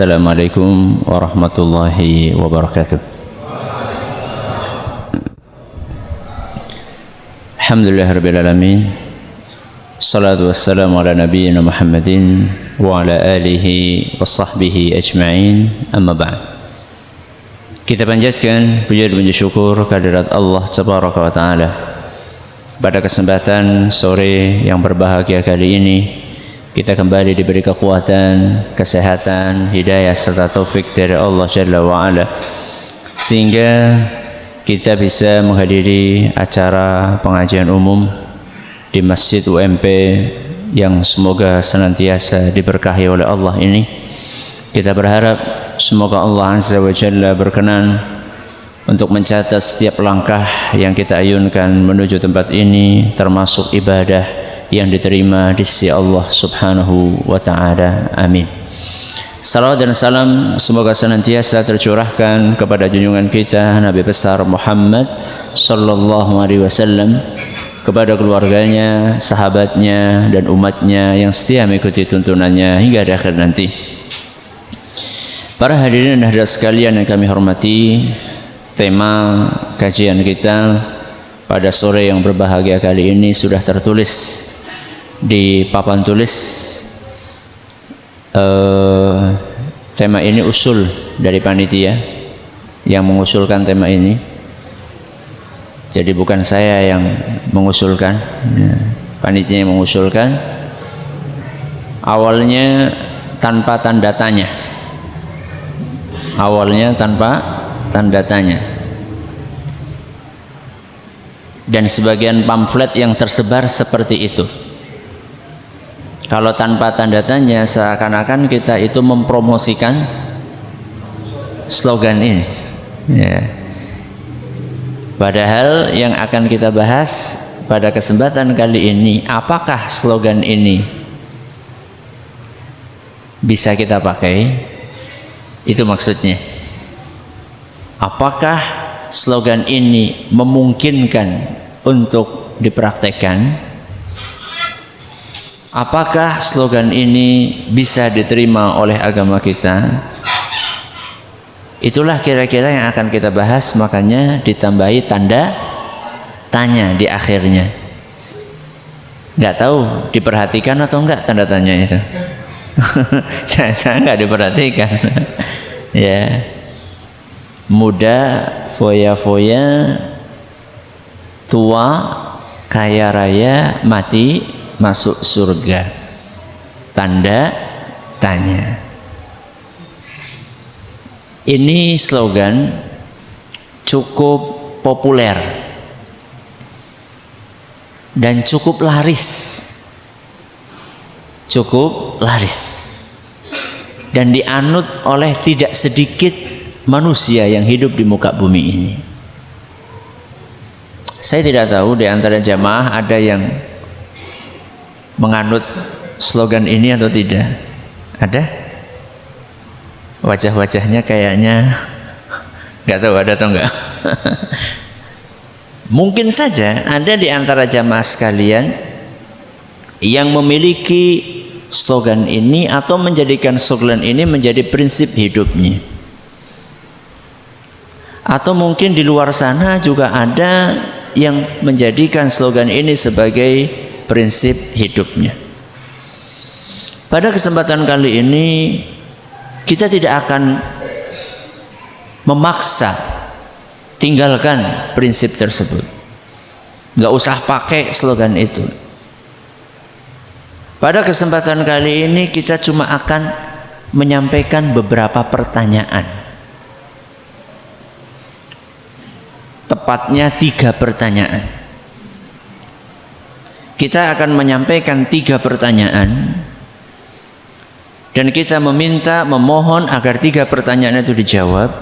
Assalamualaikum warahmatullahi wabarakatuh. Alhamdulillahirabbil alamin. Salatu wassalamu ala nabiyyina Muhammadin wa ala alihi wa sahbihi ajma'in. Amma ba'd. Kita panjatkan puji dan syukur kehadirat Allah Tabaraka wa taala. Pada kesempatan sore yang berbahagia kali ini, kita kembali diberi kekuatan, kesehatan, hidayah serta taufik dari Allah Jalla wa Ala, sehingga kita bisa menghadiri acara pengajian umum di Masjid UMP yang semoga senantiasa diberkahi oleh Allah ini. Kita berharap semoga Allah Azza wa Jalla berkenan untuk mencatat setiap langkah yang kita ayunkan menuju tempat ini, termasuk ibadah yang diterima di sisi Allah Subhanahu wa taala. Amin. Salawat dan salam semoga senantiasa tercurahkan kepada junjungan kita Nabi besar Muhammad sallallahu alaihi wasallam, kepada keluarganya, sahabatnya dan umatnya yang setia mengikuti tuntunannya hingga di akhir nanti. Para hadirin dan hadirat sekalian yang kami hormati, tema kajian kita pada sore yang berbahagia kali ini sudah tertulis di papan tulis. Tema ini usul dari panitia yang mengusulkan tema ini, jadi bukan saya yang mengusulkan, panitia yang mengusulkan. Awalnya tanpa tanda tanya, dan sebagian pamflet yang tersebar seperti itu. Kalau tanpa tanda tanya, seakan-akan kita itu mempromosikan slogan ini, ya. Padahal yang akan kita bahas pada kesempatan kali ini, apakah slogan ini bisa kita pakai? Itu maksudnya. Apakah slogan ini memungkinkan untuk dipraktekkan? Apakah slogan ini bisa diterima oleh agama kita? Itulah kira-kira yang akan kita bahas, makanya ditambahi tanda tanya di akhirnya. Nggak tahu diperhatikan atau enggak tanda tanya itu. Jangan nggak diperhatikan. Ya, muda foya-foya, tua kaya raya, mati masuk surga. Tanda tanya. Ini slogan cukup populer dan cukup laris. Dan dianut oleh tidak sedikit manusia yang hidup di muka bumi ini. Saya tidak tahu di antara jamaah ada yang menganut slogan ini atau tidak. Ada? Wajah-wajahnya kayaknya nggak tahu ada atau enggak. Mungkin saja ada di antara jamaah sekalian yang memiliki slogan ini atau menjadikan slogan ini menjadi prinsip hidupnya. Atau mungkin di luar sana juga ada yang menjadikan slogan ini sebagai prinsip hidupnya. Pada kesempatan kali ini kita tidak akan memaksa tinggalkan prinsip tersebut. Nggak usah pakai slogan itu. Pada kesempatan kali ini kita cuma akan menyampaikan beberapa pertanyaan. Tepatnya 3 pertanyaan. Kita akan menyampaikan 3 pertanyaan dan kita memohon agar 3 pertanyaan itu dijawab.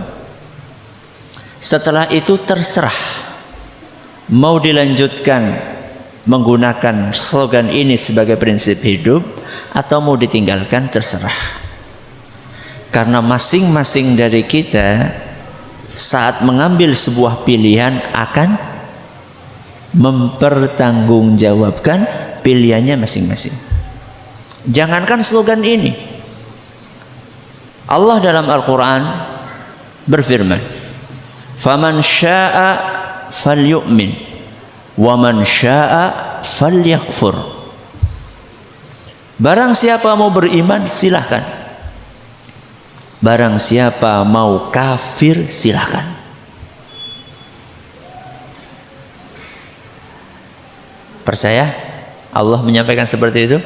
Setelah itu terserah mau dilanjutkan menggunakan slogan ini sebagai prinsip hidup atau mau ditinggalkan, terserah. Karena masing-masing dari kita saat mengambil sebuah pilihan akan mempertanggungjawabkan pilihannya masing-masing. Jangankan slogan ini, Allah dalam Al-Quran berfirman, "Faman syaa'a falyu'min, wa man syaa'a falyakfur." Barang siapa mau beriman, silahkan. Barang siapa mau kafir, silahkan. Percaya Allah menyampaikan seperti itu?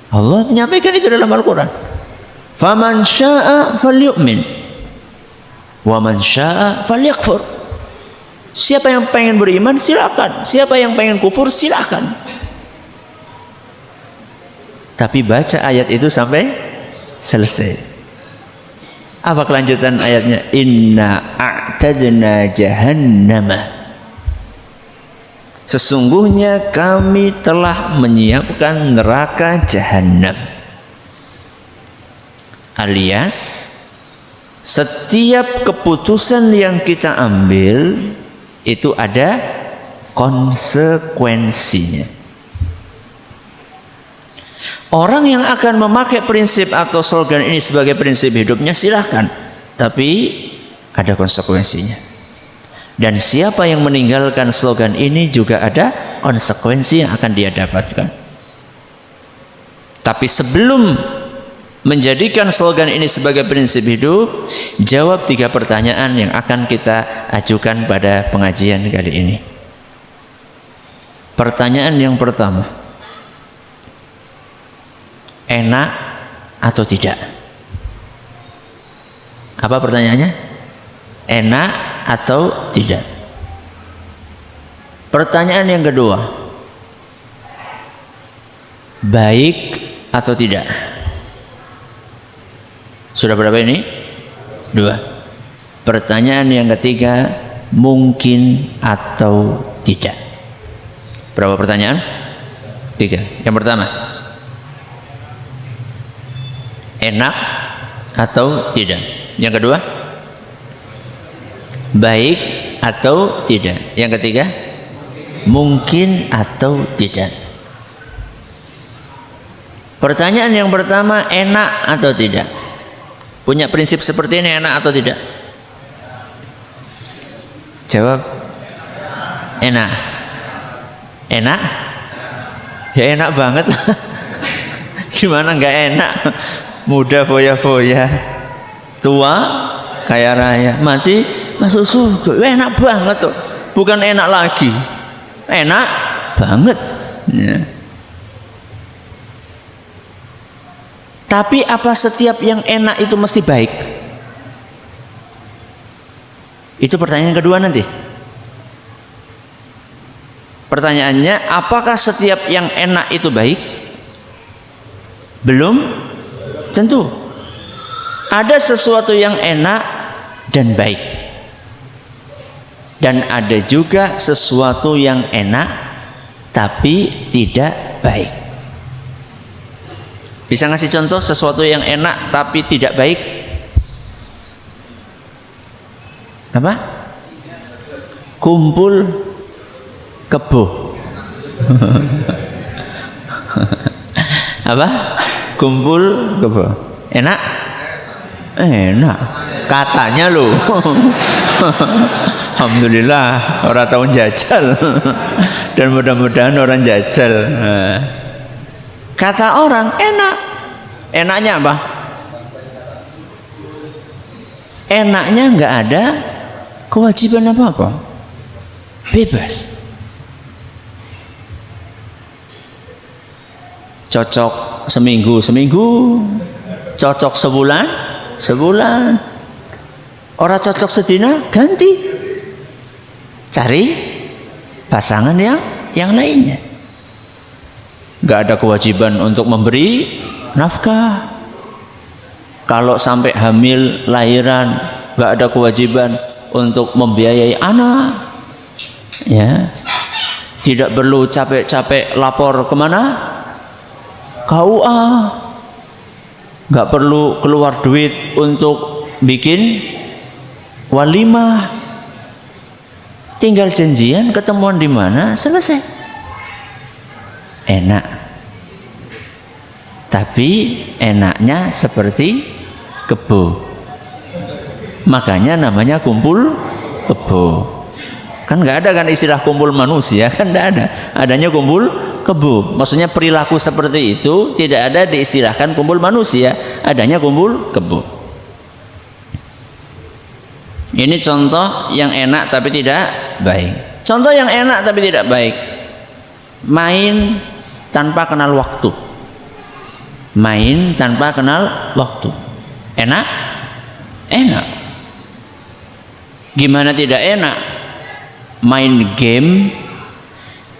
Allah menyampaikan itu dalam Al-Quran. Faman syaa'a falyu'min, wa man syaa'a falyakfur. Siapa yang pengen beriman, silakan. Siapa yang pengen kufur, silakan. Tapi baca ayat itu sampai selesai. Apa kelanjutan ayatnya? Inna a'tadna jahannama. Sesungguhnya kami telah menyiapkan neraka jahanam. Alias setiap keputusan yang kita ambil itu ada konsekuensinya. Orang yang akan memakai prinsip atau slogan ini sebagai prinsip hidupnya silahkan, tapi ada konsekuensinya. Dan siapa yang meninggalkan slogan ini juga ada konsekuensi yang akan dia dapatkan. Tapi sebelum menjadikan slogan ini sebagai prinsip hidup, jawab 3 pertanyaan yang akan kita ajukan pada pengajian kali ini. Pertanyaan yang pertama, enak atau tidak? Apa pertanyaannya? Enak atau tidak? Pertanyaan yang kedua, baik atau tidak? Sudah berapa ini? 2. Pertanyaan yang ketiga, mungkin atau tidak? Berapa pertanyaan? 3. Yang pertama, enak atau tidak? Yang kedua, baik atau tidak? Yang ketiga, mungkin atau tidak? Pertanyaan yang pertama, enak atau tidak? Punya prinsip seperti ini, enak atau tidak? Jawab, enak. Enak? Ya enak banget. Gimana nggak enak? Muda foya-foya, tua kaya raya, mati masuk surga. Enak banget tuh. Bukan enak lagi, enak banget ya. Tapi apa setiap yang enak itu mesti baik? Itu pertanyaan kedua nanti. Pertanyaannya, apakah setiap yang enak itu baik? Belum tentu. Ada sesuatu yang enak dan baik, dan ada juga sesuatu yang enak tapi tidak baik. Bisa ngasih contoh sesuatu yang enak tapi tidak baik? Apa? Kumpul kebo. Apa? Kumpul kebo. Enak? Enak. Katanya loh. Alhamdulillah orang tahun jajal. Dan mudah-mudahan orang jajal. Kata orang enak. Enaknya apa? Enaknya nggak ada kewajiban apa-apa. Bebas. Cocok seminggu, cocok sebulan. Orang cocok sedina, ganti. Cari pasangan yang lainnya. Gak ada kewajiban untuk memberi nafkah. Kalau sampai hamil lahiran, gak ada kewajiban untuk membiayai anak. Ya, tidak perlu capek-capek lapor kemana? KUA. Gak perlu keluar duit untuk bikin walimah. Tinggal janjian, ketemuan di mana, selesai. Enak. Tapi enaknya seperti kebo. Makanya namanya kumpul kebo. Kan nggak ada kan istilah kumpul manusia, kan nggak ada. Adanya kumpul kebo. Maksudnya perilaku seperti itu tidak ada diistilahkan kumpul manusia, adanya kumpul kebo. Ini contoh yang enak tapi tidak baik. Contoh yang enak tapi tidak baik. Main tanpa kenal waktu. Main tanpa kenal waktu. Enak? Enak. Gimana tidak enak? Main game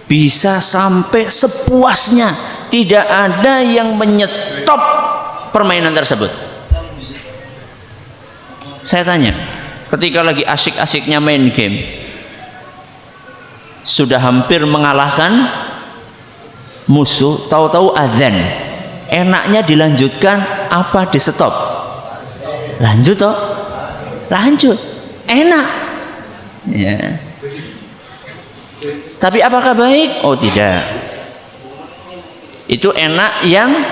bisa sampai sepuasnya, tidak ada yang menyetop permainan tersebut. Saya tanya, ketika lagi asik-asiknya main game, sudah hampir mengalahkan musuh, tahu-tahu azan, enaknya dilanjutkan apa di stop? Lanjut toh? Lanjut, enak ya. Tapi apakah baik? Oh tidak. Itu enak yang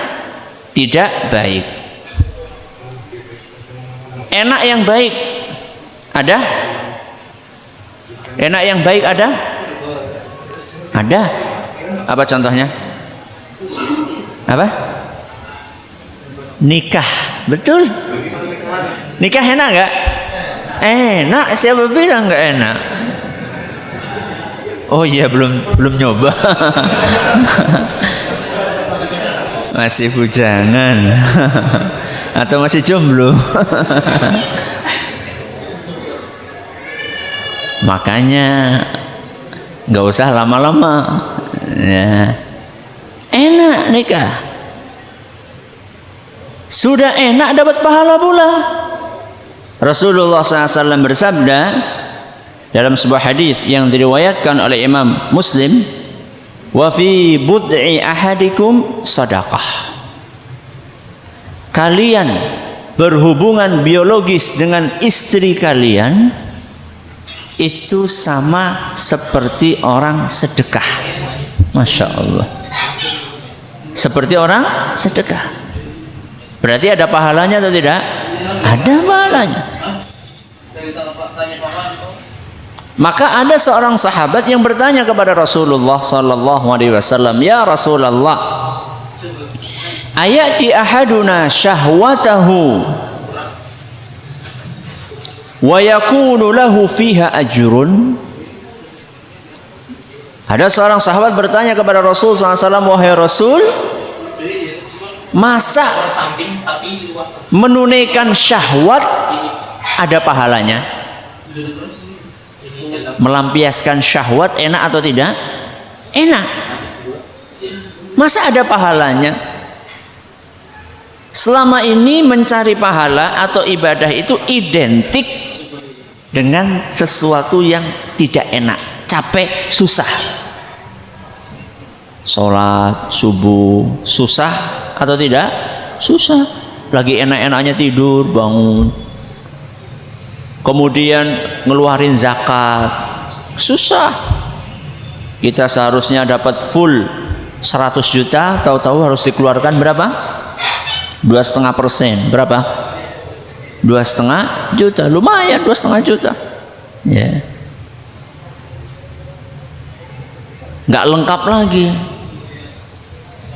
tidak baik. Enak yang baik ada? Enak yang baik ada? Ada. Apa contohnya? Apa? Nikah. Betul. Nikah enak nggak? Enak. Siapa bilang nggak enak? Oh iya, belum nyoba. Masih bujangan. Atau masih jomblo. Makanya nggak usah lama-lama ya. Enak nikah, sudah enak dapat pahala pula. Rasulullah SAW bersabda dalam sebuah hadis yang diriwayatkan oleh Imam Muslim, wa fi bud'i ahadikum sadaqah. Kalian berhubungan biologis dengan istri kalian itu sama seperti orang sedekah. Masya Allah. Seperti orang sedekah. Berarti ada pahalanya atau tidak? Ada pahalanya. Maka ada seorang sahabat yang bertanya kepada Rasulullah sallallahu alaihi wasallam, "Ya Rasulullah, ayati ahaduna syahwatahu wa yakunu lahu fiha ajrun?" Ada seorang sahabat bertanya kepada Rasul SAW, "Wahai Rasul, masa menunaikan syahwat ada pahalanya? Melampiaskan syahwat enak atau tidak? Enak. Masa ada pahalanya? Selama ini mencari pahala atau ibadah itu identik dengan sesuatu yang tidak enak, capek, susah. Sholat subuh susah atau tidak? Susah. Lagi enak-enaknya tidur, bangun. Kemudian ngeluarin zakat, susah. Kita seharusnya dapat full 100 juta, tahu-tahu harus dikeluarkan berapa? 2,5%. Berapa? 2,5 juta. Lumayan 2,5 juta. Ya. Nggak lengkap lagi.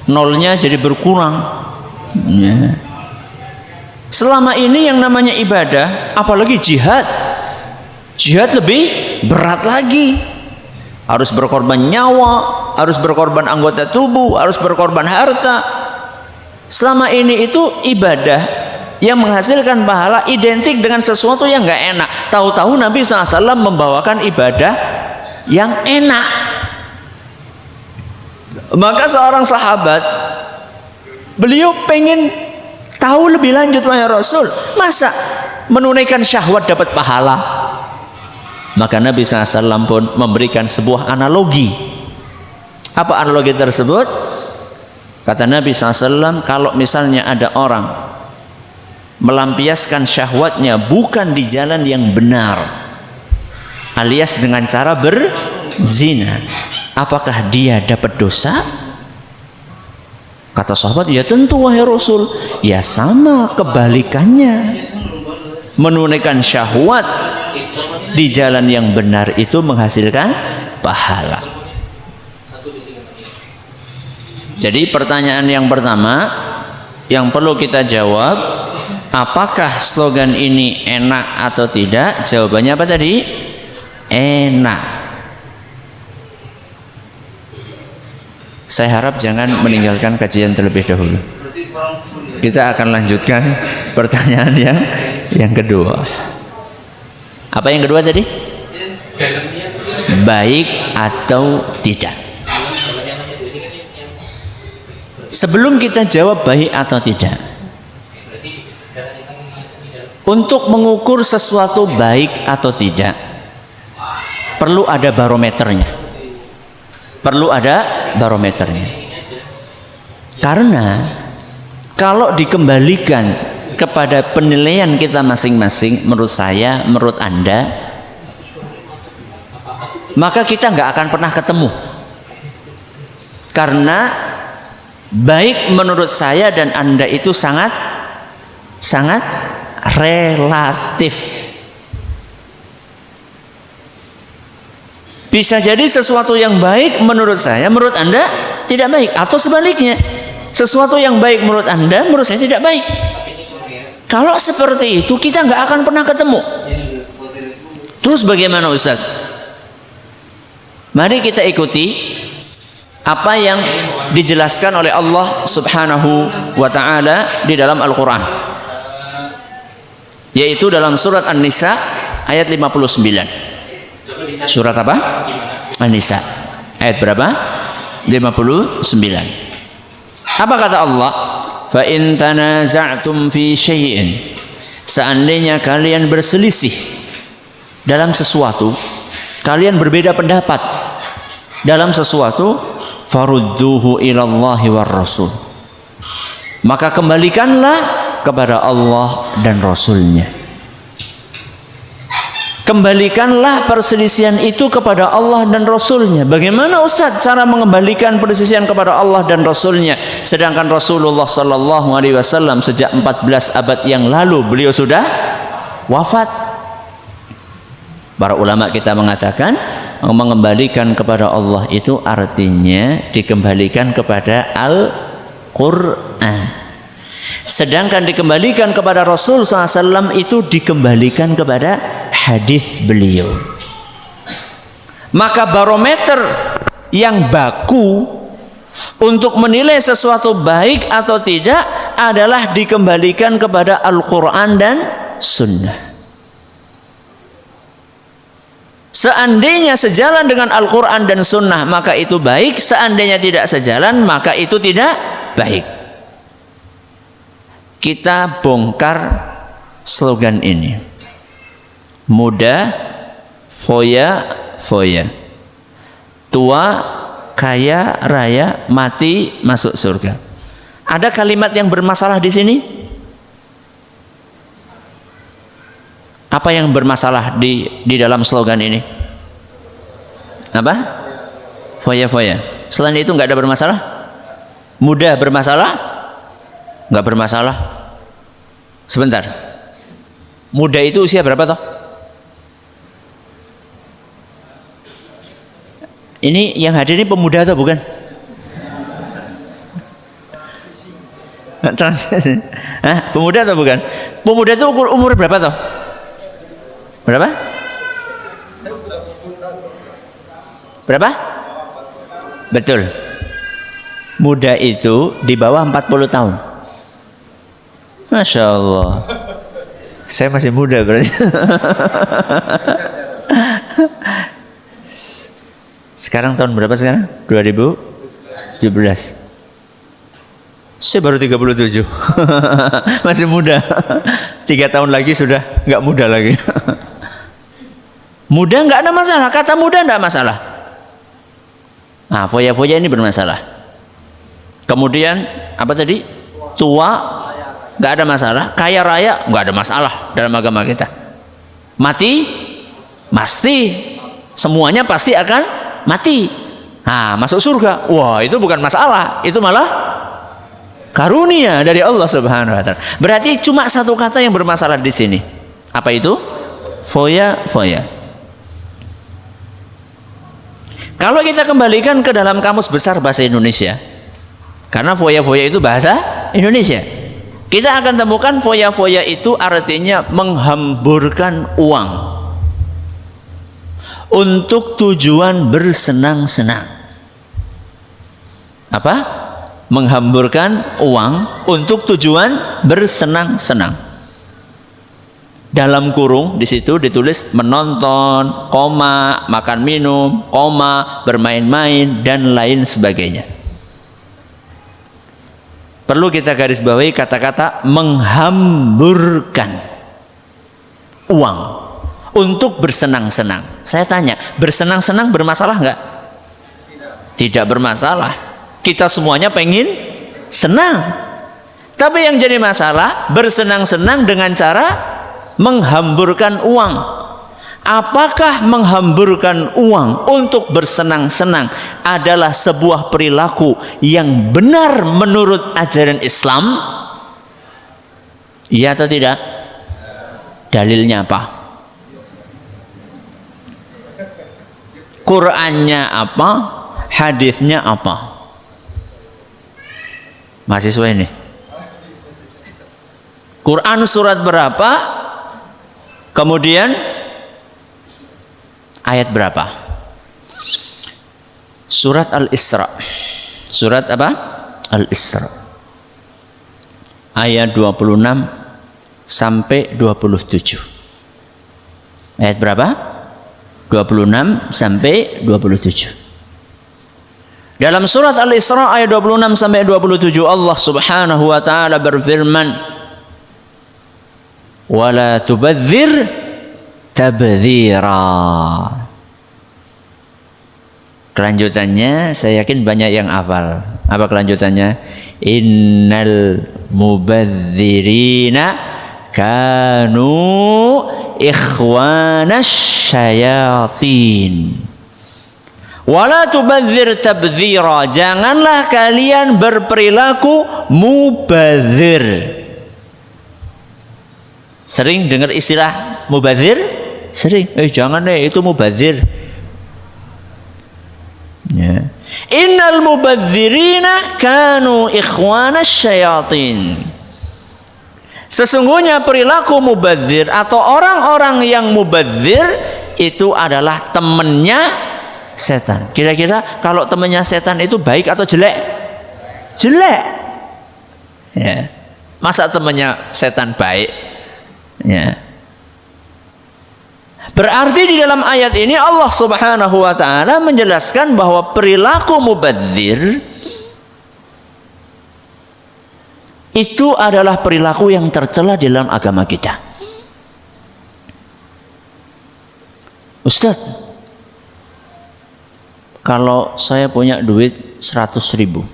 Nolnya jadi berkurang. Ya. Selama ini yang namanya ibadah, apalagi jihad, jihad lebih berat lagi. Harus berkorban nyawa, harus berkorban anggota tubuh, harus berkorban harta. Selama ini itu ibadah yang menghasilkan pahala identik dengan sesuatu yang nggak enak. Tahu-tahu Nabi SAW membawakan ibadah yang enak. Maka seorang sahabat, beliau pengen tahu lebih lanjut, wahai Rasul, masa menunaikan syahwat dapat pahala? Maka Nabi SAW pun memberikan sebuah analogi. Apa analogi tersebut? Kata Nabi SAW, kalau misalnya ada orang melampiaskan syahwatnya bukan di jalan yang benar, alias dengan cara berzina, apakah dia dapat dosa? Kata sahabat, ya tentu wahai Rasul. Ya sama kebalikannya. Menunaikan syahwat di jalan yang benar itu menghasilkan pahala. Jadi pertanyaan yang pertama yang perlu kita jawab, apakah slogan ini enak atau tidak? Jawabannya apa tadi? Enak. Saya harap jangan meninggalkan kajian terlebih dahulu. Kita akan lanjutkan pertanyaan yang kedua. Apa yang kedua tadi? Baik atau tidak? Sebelum kita jawab baik atau tidak, untuk mengukur sesuatu baik atau tidak, perlu ada barometernya. Perlu ada barometernya. Karena kalau dikembalikan kepada penilaian kita masing-masing, menurut saya, menurut Anda, maka kita nggak akan pernah ketemu. Karena baik menurut saya dan Anda itu sangat relatif. Bisa jadi sesuatu yang baik menurut saya, menurut Anda tidak baik, atau sebaliknya, sesuatu yang baik menurut Anda, menurut saya tidak baik. Kalau seperti itu kita nggak akan pernah ketemu. Terus bagaimana Ustaz? Mari kita ikuti apa yang dijelaskan oleh Allah Subhanahu wa Ta'ala di dalam Al-Quran, yaitu dalam surat An-Nisa ayat 59. Surat apa? An-Nisa ayat berapa? 59. Apa kata Allah? Fa in tanaza'tum fi syai'in, seandainya kalian berselisih dalam sesuatu, kalian berbeda pendapat dalam sesuatu, farudduhu ilallahi war rasul, maka kembalikanlah kepada Allah dan Rasulnya. Kembalikanlah perselisihan itu kepada Allah dan Rasulnya. Bagaimana Ustaz cara mengembalikan perselisihan kepada Allah dan Rasulnya, sedangkan Rasulullah Sallallahu Alaihi Wasallam sejak 14 abad yang lalu beliau sudah wafat? Para ulama kita mengatakan mengembalikan kepada Allah itu artinya dikembalikan kepada Al-Quran, sedangkan dikembalikan kepada Rasul SAW itu dikembalikan kepada hadis beliau. Maka barometer yang baku untuk menilai sesuatu baik atau tidak adalah dikembalikan kepada Al-Quran dan Sunnah. Seandainya sejalan dengan Al-Quran dan Sunnah, maka itu baik. Seandainya tidak sejalan, maka itu tidak baik. Kita bongkar slogan ini. Muda, foya. Tua, kaya, raya, mati, masuk surga. Ada kalimat yang bermasalah di sini? Apa yang bermasalah di dalam slogan ini? Apa? Foya. Selain itu nggak ada bermasalah? Muda bermasalah? Nggak bermasalah. Sebentar. Muda itu usia berapa toh? Ini yang hadir ini pemuda atau bukan? Hah? Pemuda atau bukan? Pemuda itu umur berapa toh? Berapa? Berapa? Betul. Muda itu di bawah 40 tahun. Masya Allah. Saya masih muda berarti. Sekarang tahun berapa sekarang? 2017. Saya baru 37. Masih muda. 3 tahun lagi sudah nggak muda lagi. Muda nggak ada masalah. Kata muda nggak masalah. Nah, foya-foya ini bermasalah. Kemudian apa tadi? Tua nggak ada masalah. Kaya raya nggak ada masalah dalam agama kita. Mati, pasti. Semuanya pasti akan mati. Nah, masuk surga. Wah, itu bukan masalah. Itu malah Karunia dari Allah Subhanahu wa taala. Berarti cuma satu kata yang bermasalah di sini. Apa itu? Foya-foya. Kalau kita kembalikan ke dalam kamus besar bahasa Indonesia, karena foya-foya itu bahasa Indonesia, kita akan temukan foya-foya itu artinya menghamburkan uang untuk tujuan bersenang-senang. Apa? Menghamburkan uang untuk tujuan bersenang-senang. Dalam kurung di situ ditulis menonton, koma, makan minum, koma, bermain-main dan lain sebagainya. Perlu kita garis bawahi kata-kata menghamburkan uang untuk bersenang-senang. Saya tanya, bersenang-senang bermasalah enggak? Tidak bermasalah. Kita semuanya pengen senang. Tapi yang jadi masalah bersenang-senang dengan cara menghamburkan uang. Apakah menghamburkan uang untuk bersenang-senang adalah sebuah perilaku yang benar menurut ajaran Islam? Iya atau tidak? Dalilnya apa? Qur'annya apa? Hadisnya apa? Mahasiswa ini. Quran surat berapa? Kemudian ayat berapa? Surat Al-Isra. Surat apa? Al-Isra. Ayat 26 sampai 27. Ayat berapa? 26 sampai 27. Dalam surat Al-Isra ayat 26 sampai 27 Allah Subhanahu wa taala berfirman, wala tubadzir tabdzira. Kelanjutannya saya yakin banyak yang hafal. Apa kelanjutannya? Innal mubadzirina kanu ikhwanas syayatin. Wala tubadzir tabdzira. Janganlah kalian berperilaku mubadzir. Sering dengar istilah mubadzir? Sering. Jangan itu mubadzir. Ya. Innal mubadzirina kanu ikhwanas syayatin. Sesungguhnya perilaku mubadzir atau orang-orang yang mubadzir itu adalah temannya setan. Kira-kira kalau temannya setan itu baik atau jelek? Jelek. Ya. Masa temannya setan baik? Ya. Berarti di dalam ayat ini Allah Subhanahu wa taala menjelaskan bahwa perilaku mubadzir itu adalah perilaku yang tercela di dalam agama kita. Ustaz, kalau saya punya duit 100.000,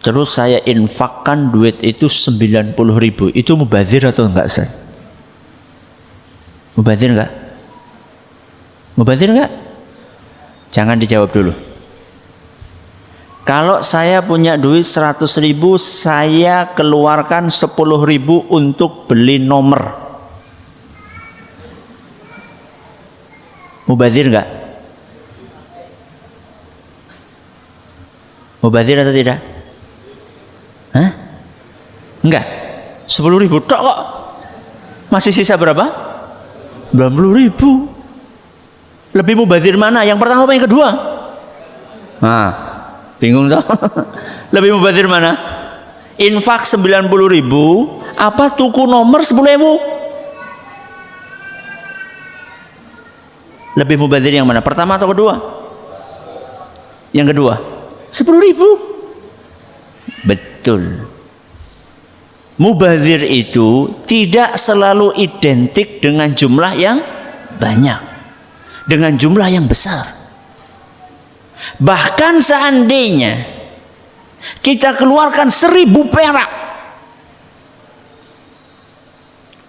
terus saya infakkan duit itu 90.000, itu mubadzir atau enggak, Ustaz? Mubadzir enggak? Mubadzir enggak? Jangan dijawab dulu. Kalau saya punya duit 100.000, saya keluarkan 10.000 untuk beli nomor. Mubadzir enggak? Mubadzir atau tidak? Hah? Enggak. 10.000 tok kok. Masih sisa berapa? 90.000. Lebih mubadzir mana? Yang pertama apa yang kedua? Nah, bingung toh? Lebih mubadzir mana? Infak 90.000 apa tuku nomor 10.000? Lebih mubadzir yang mana? Pertama atau kedua? Yang kedua. 10.000. Betul. Mubadzir itu tidak selalu identik dengan jumlah yang banyak, dengan jumlah yang besar. Bahkan seandainya kita keluarkan 1.000 perak.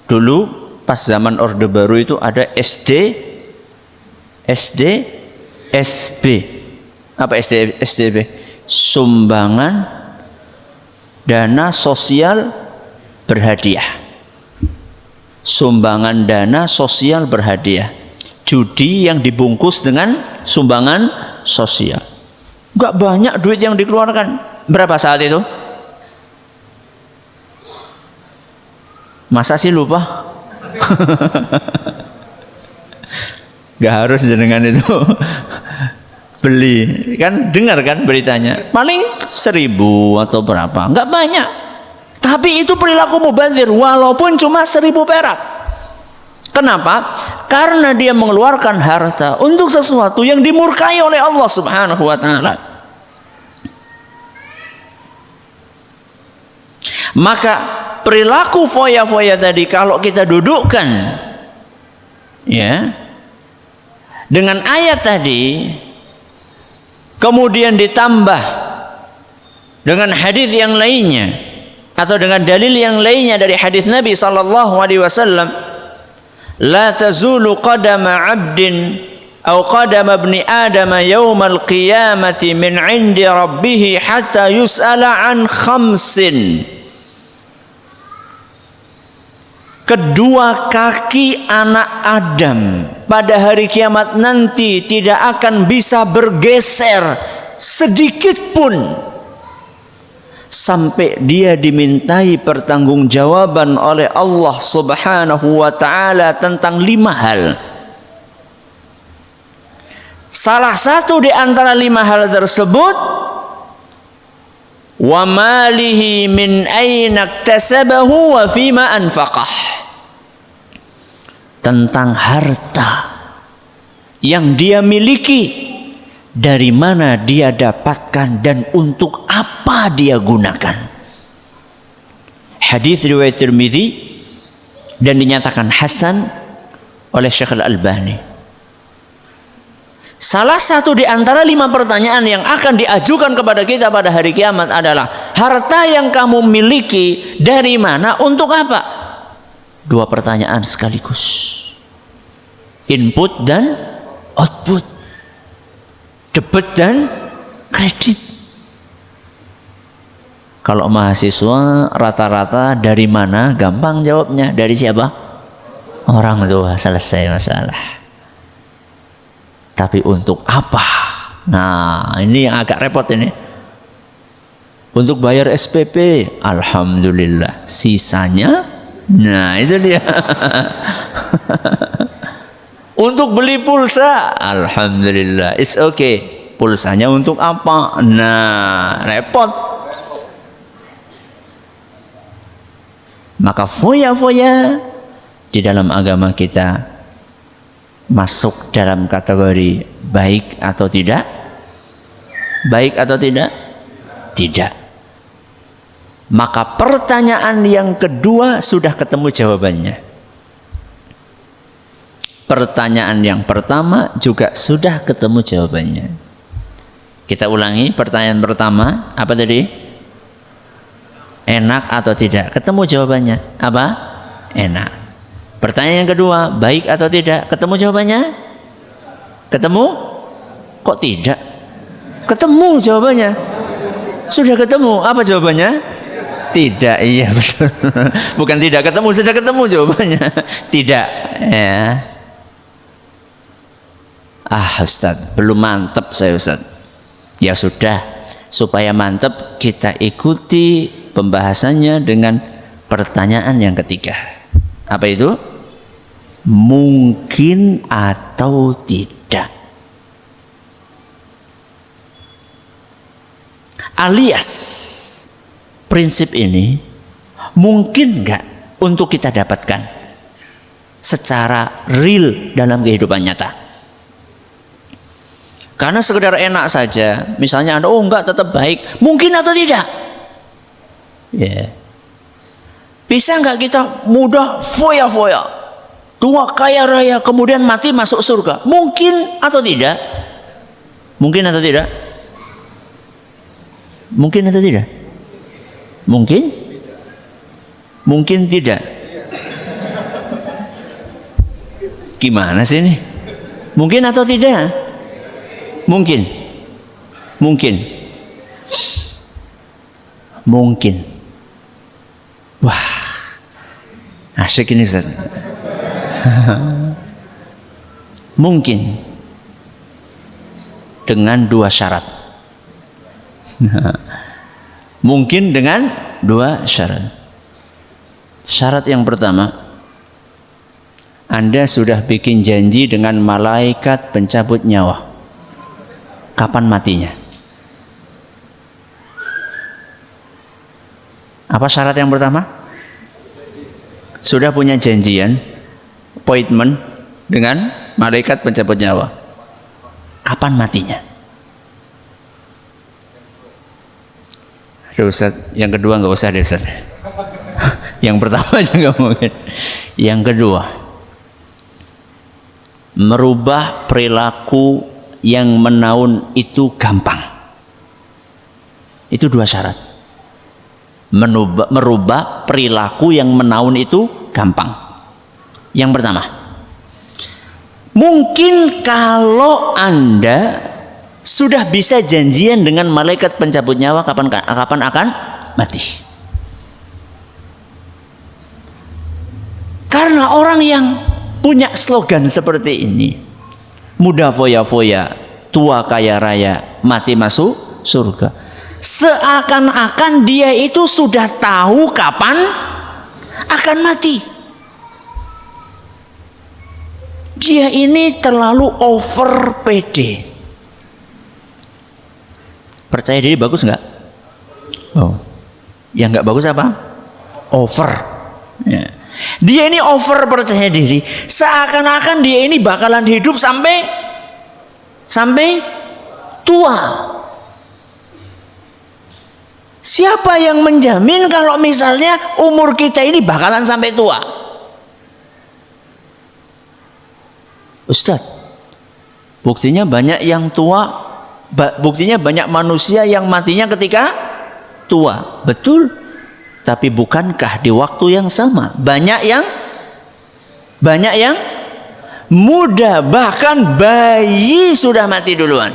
Dulu pas zaman Orde Baru itu ada SD, SB. Apa SDB? sumbangan dana sosial berhadiah. Sumbangan dana sosial berhadiah. Judi yang dibungkus dengan sumbangan sosial. Enggak banyak duit yang dikeluarkan. Berapa saat itu? Masa sih lupa? Enggak harus jenengan itu beli. Kan dengar kan beritanya. Paling 1.000 atau berapa. Enggak banyak. Tapi itu perilaku mubazir walaupun cuma 1.000 perak. Kenapa? Karena dia mengeluarkan harta untuk sesuatu yang dimurkai oleh Allah Subhanahu wa taala. Maka perilaku foya-foya tadi kalau kita dudukkan ya dengan ayat tadi, kemudian ditambah dengan hadis yang lainnya atau dengan dalil yang lainnya dari hadis Nabi sallallahu alaihi wasallam, la tazulu qadama 'abdin aw qadama ibni adam yaumal qiyamati min 'indi rabbih hatta yus'ala an khamsin. Kedua kaki anak Adam pada hari kiamat nanti tidak akan bisa bergeser sedikit pun sampai dia dimintai pertanggungjawaban oleh Allah Subhanahu wa taala tentang 5 hal. Salah satu di antara 5 hal tersebut, wa malihi min aina iktasabahu wa fima anfaqah. Tentang harta yang dia miliki, dari mana dia dapatkan dan untuk apa dia gunakan. Hadis riwayat Tirmidzi dan dinyatakan hasan oleh Syekh Al-Albani. Salah satu di antara 5 pertanyaan yang akan diajukan kepada kita pada hari kiamat adalah, harta yang kamu miliki dari mana, untuk apa? 2 pertanyaan sekaligus. Input dan output. Debit dan kredit. Kalau mahasiswa rata-rata dari mana? Gampang jawabnya. Dari siapa? Orang tua. Selesai masalah. Tapi untuk apa? Nah, ini yang agak repot ini. Untuk bayar SPP, alhamdulillah. Sisanya, nah itu dia. Untuk beli pulsa, alhamdulillah, it's okay. Pulsanya untuk apa? Nah, repot. Maka foya-foya di dalam agama kita masuk dalam kategori baik atau tidak? Baik atau tidak? Tidak. Maka pertanyaan yang kedua sudah ketemu jawabannya. Pertanyaan yang pertama juga sudah ketemu jawabannya. Kita ulangi pertanyaan pertama, apa tadi? Enak atau tidak? Ketemu jawabannya. Apa? Enak. Pertanyaan yang kedua, baik atau tidak? Ketemu jawabannya? Ketemu? Kok tidak? Ketemu jawabannya. Sudah ketemu. Apa jawabannya? Tidak. Iya betul. Bukan tidak ketemu, sudah ketemu jawabannya. Tidak. Ya. Ustaz, belum mantap saya Ustaz. Ya sudah, supaya mantap kita ikuti pembahasannya dengan pertanyaan yang ketiga. Apa itu? Mungkin atau tidak. Alias prinsip ini mungkin enggak untuk kita dapatkan secara real dalam kehidupan nyata. Karena sekedar enak saja, misalnya Anda, enggak, tetap baik, mungkin atau tidak? Ya. Bisa enggak kita mudah foya-foya, tua kaya raya, kemudian mati masuk surga? Mungkin atau tidak? Mungkin atau tidak? Mungkin atau tidak? Mungkin? Mungkin tidak? Gimana sih ini? Mungkin atau tidak? Mungkin. Mungkin. Mungkin. Wah, asik ini Ustaz. Mungkin dengan 2 syarat. Mungkin dengan 2 syarat. Syarat yang pertama, Anda sudah bikin janji dengan malaikat pencabut nyawa. Kapan matinya? Apa syarat yang pertama? Sudah punya janjian, appointment dengan malaikat pencabut nyawa. Kapan matinya? Aduh Ustaz, yang kedua nggak usah deh Ustaz. Yang pertama aja nggak mungkin. Yang kedua, merubah perilaku yang menaun itu gampang. Itu 2 syarat. Merubah perilaku yang menaun itu gampang. Yang pertama, mungkin kalau Anda sudah bisa janjian dengan malaikat pencabut nyawa kapan akan mati. Karena orang yang punya slogan seperti ini, muda foya-foya, tua kaya raya, mati masuk surga, seakan-akan dia itu sudah tahu kapan akan mati. Dia ini terlalu over pede. Percaya diri bagus nggak? Oh, yang nggak bagus apa? Over. Ya. Dia ini over percaya diri, seakan-akan dia ini bakalan hidup sampai tua. Siapa yang menjamin kalau misalnya umur kita ini bakalan sampai tua? Ustadz, buktinya banyak yang tua, buktinya banyak manusia yang matinya ketika tua. Betul, tapi bukankah di waktu yang sama banyak yang muda, bahkan bayi sudah mati duluan.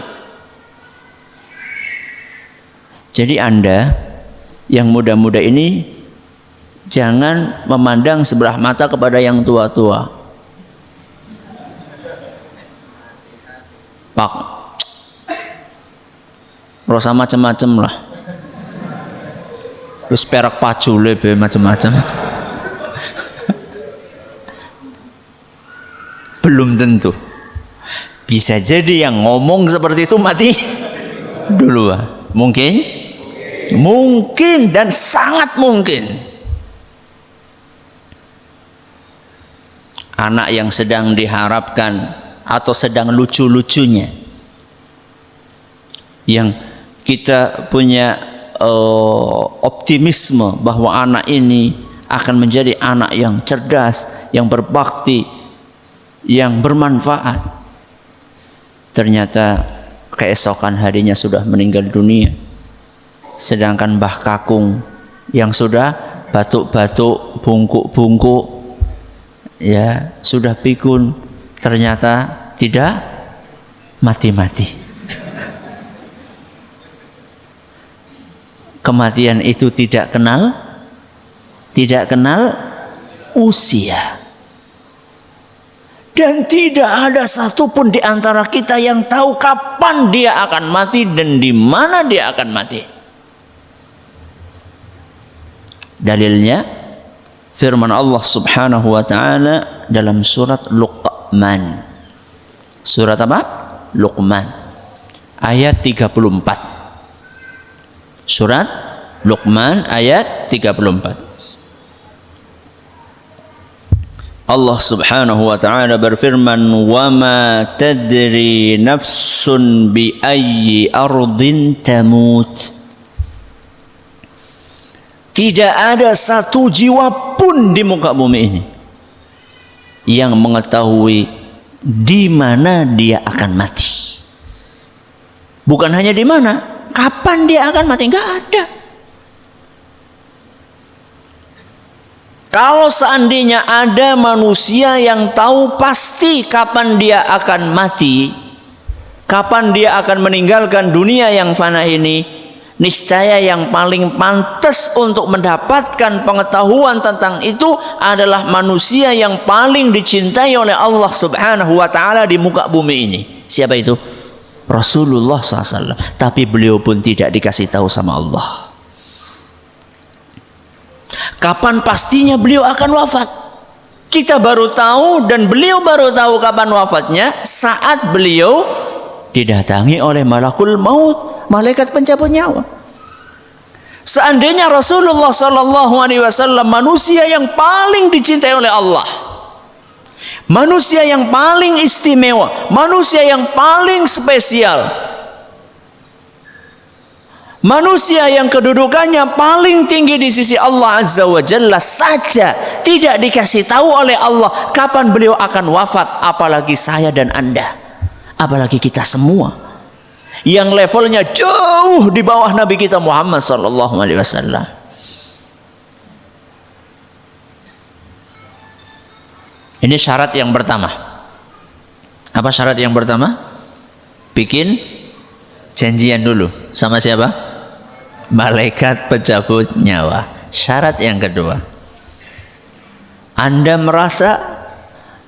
Jadi Anda yang muda-muda ini jangan memandang sebelah mata kepada yang tua-tua. Pak, rosa macam-macam lah. Terus perak pacule macam-macam. Belum tentu. Bisa jadi yang ngomong seperti itu mati duluan. Mungkin dan sangat mungkin. Anak yang sedang diharapkan atau sedang lucu-lucunya, yang kita punya optimisme bahwa anak ini akan menjadi anak yang cerdas, yang berbakti, yang bermanfaat, ternyata keesokan harinya sudah meninggal dunia. Sedangkan Mbah Kakung yang sudah batuk-batuk, bungkuk-bungkuk, ya sudah pikun, ternyata tidak mati-mati. Kematian itu tidak kenal usia. Dan tidak ada satupun di antara kita yang tahu kapan dia akan mati dan di mana dia akan mati. Dalilnya firman Allah Subhanahu wa taala dalam surat Luqman. Surat apa? Luqman. Ayat 34. Surat Luqman ayat 34. Allah Subhanahu wa taala berfirman, "Wa ma tadri nafsun bi ayyi ardin tamut." Tidak ada satu jiwa pun di muka bumi ini yang mengetahui di mana dia akan mati. Bukan hanya di mana, kapan dia akan mati, enggak ada. Kalau seandainya ada manusia yang tahu pasti kapan dia akan mati, kapan dia akan meninggalkan dunia yang fana ini, niscaya yang paling pantas untuk mendapatkan pengetahuan tentang itu adalah manusia yang paling dicintai oleh Allah Subhanahu wa ta'ala di muka bumi ini. Siapa itu? Rasulullah SAW. Tapi beliau pun tidak dikasih tahu sama Allah kapan pastinya beliau akan wafat. Kita baru tahu, dan beliau baru tahu kapan wafatnya saat beliau didatangi oleh malakul maut, malaikat pencabut nyawa. Seandainya Rasulullah SAW manusia yang paling dicintai oleh Allah, manusia yang paling istimewa, manusia yang paling spesial, manusia yang kedudukannya paling tinggi di sisi Allah Azza wa Jalla saja tidak dikasih tahu oleh Allah kapan beliau akan wafat, apalagi saya dan Anda, apalagi kita semua yang levelnya jauh di bawah Nabi kita Muhammad sallallahu alaihi wasallam. Ini syarat yang pertama. Apa syarat yang pertama? Bikin janjian dulu sama siapa? Malaikat pencabut nyawa. Syarat yang kedua, Anda merasa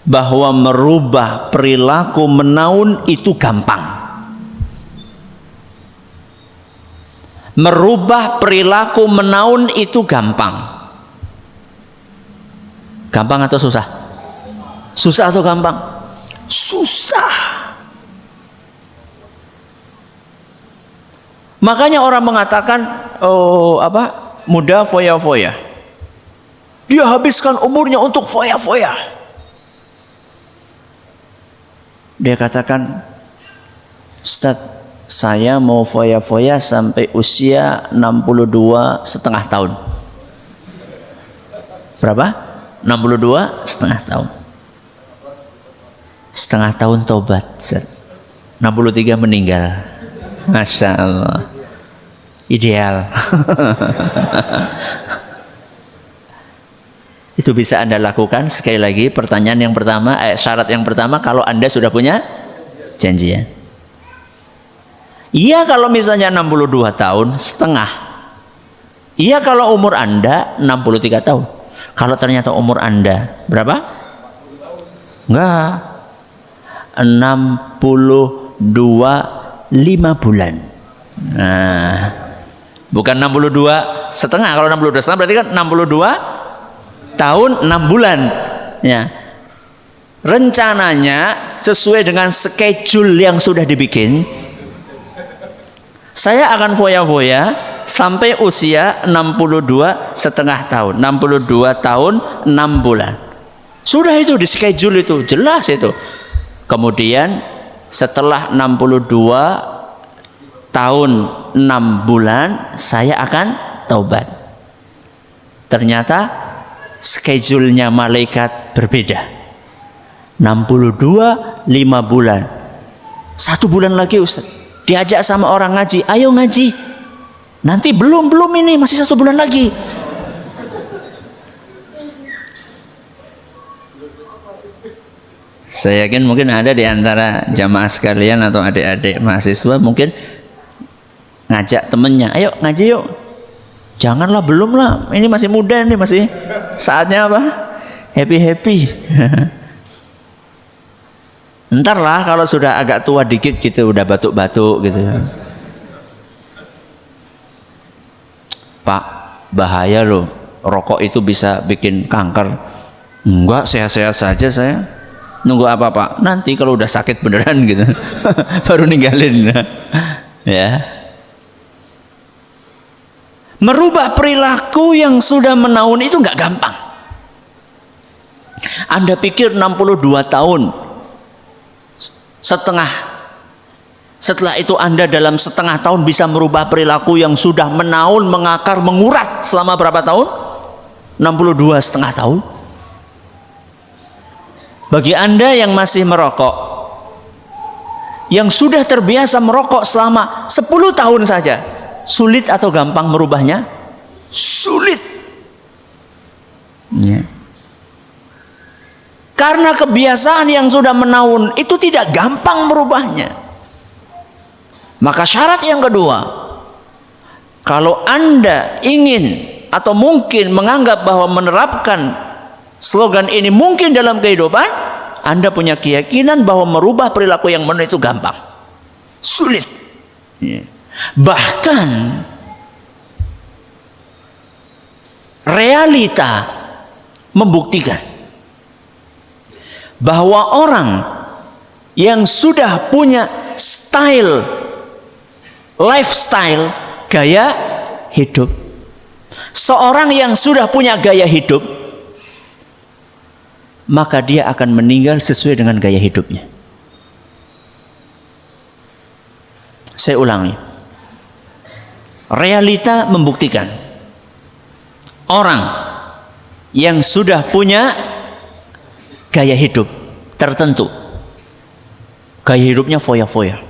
bahwa merubah perilaku menaun itu gampang. Merubah perilaku menaun itu gampang. Gampang atau susah? Susah atau gampang? Susah. Makanya orang mengatakan, muda foya-foya. Dia habiskan umurnya untuk foya-foya. Dia katakan, Ustaz, saya mau foya-foya sampai usia 62 setengah tahun. Berapa? 62 setengah tahun. Setengah tahun tobat, Ustaz. 63 meninggal. Masya Allah, ideal. Itu bisa Anda lakukan. Sekali lagi, pertanyaan yang pertama, syarat yang pertama, kalau Anda sudah punya janjian. Iya kalau misalnya 62 tahun setengah. Iya kalau umur Anda 63 tahun. Kalau ternyata umur Anda berapa? Enggak, 62 5 bulan. Nah, bukan 62 setengah. Kalau 62 setengah berarti kan 62 tahun 6 bulan. Ya. Rencananya sesuai dengan schedule yang sudah dibikin, saya akan foya-foya sampai usia 62 setengah tahun, 62 tahun 6 bulan. Sudah itu di schedule itu, jelas itu. Kemudian setelah 62 tahun 6 bulan saya akan taubat. Ternyata schedule-nya malaikat berbeda. 62 5 bulan. 1 bulan lagi Ustaz, diajak sama orang ngaji, ayo ngaji. Nanti belum ini, masih 1 bulan lagi. Saya yakin mungkin ada di antara jamaah sekalian atau adik-adik mahasiswa mungkin ngajak temennya, ayo ngaji yuk. Janganlah, belum lah, ini masih muda, ini masih saatnya apa? Happy. Ntar lah kalau sudah agak tua dikit gitu, udah batuk-batuk gitu. Pak, bahaya loh, rokok itu bisa bikin kanker. Enggak, sehat-sehat saja saya. Nunggu apa Pak? Nanti kalau udah sakit beneran gitu baru ninggalin. Ya. Merubah perilaku yang sudah menaun itu nggak gampang. Anda pikir 62 tahun setengah, setelah itu Anda dalam setengah tahun bisa merubah perilaku yang sudah menaun, mengakar, mengurat selama berapa tahun? 62 setengah tahun. Bagi Anda yang masih merokok, yang sudah terbiasa merokok selama 10 tahun saja, sulit atau gampang merubahnya? Sulit. Ya. Karena kebiasaan yang sudah menaun itu tidak gampang merubahnya. Maka syarat yang kedua, Kalau Anda ingin atau mungkin menganggap bahwa menerapkan slogan ini mungkin dalam kehidupan, Anda punya keyakinan bahwa merubah perilaku yang benar itu gampang. Sulit. Bahkan realita membuktikan bahwa orang yang sudah punya style, lifestyle, gaya hidup, seorang yang sudah punya gaya hidup, maka dia akan meninggal sesuai dengan gaya hidupnya. Saya ulangi, realita membuktikan orang yang sudah punya gaya hidup tertentu, gaya hidupnya foya-foya,